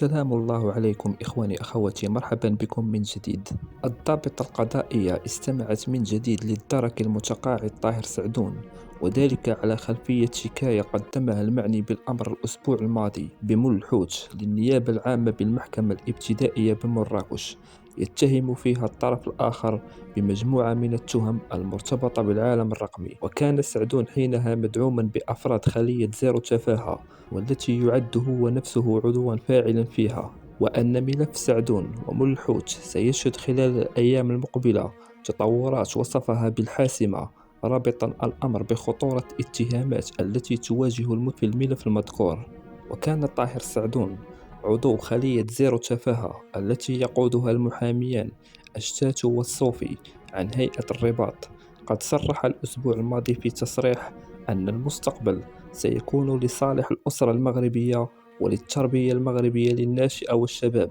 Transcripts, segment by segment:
سلام الله عليكم إخواني أخواتي، مرحبا بكم من جديد. الضابطة القضائية استمعت من جديد للدرك المتقاعد طاهر سعدون، وذلك على خلفية شكاية قدمها المعني بالأمر الأسبوع الماضي بمل الحوت للنيابة العامة بالمحكمة الابتدائية بمراكش، يتهم فيها الطرف الآخر بمجموعة من التهم المرتبطة بالعالم الرقمي. وكان سعدون حينها مدعوما بأفراد خلية زيرو تفاهة، والتي يعد هو نفسه عضوا فاعلا فيها، وأن ملف سعدون وملحوت سيشهد خلال الأيام المقبلة تطورات وصفها بالحاسمة، رابطا الأمر بخطورة الاتهامات التي تواجه في الملف المذكور. وكان طاهر سعدون عضو خلية زيرو تفاهة التي يقودها المحاميان الشاتو والصوفي عن هيئة الرباط، قد صرح الأسبوع الماضي في تصريح أن المستقبل سيكون لصالح الأسرة المغربية وللتربية المغربية للناشئة والشباب،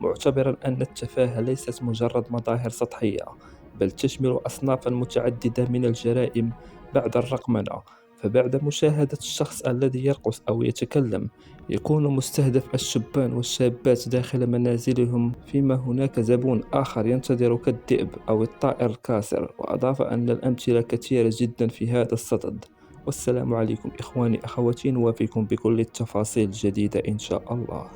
معتبرا أن التفاهة ليست مجرد مظاهر سطحية، بل تشمل أصنافا متعددة من الجرائم بعد الرقمنة. فبعد مشاهدة الشخص الذي يرقص أو يتكلم، يكون مستهدف الشبان والشابات داخل منازلهم، فيما هناك زبون آخر ينتظر كالذئب أو الطائر الكاسر. وأضاف أن الأمثلة كثيرة جدا في هذا الصدد. والسلام عليكم إخواني أخواتي، نوافيكم بكل التفاصيل الجديدة إن شاء الله.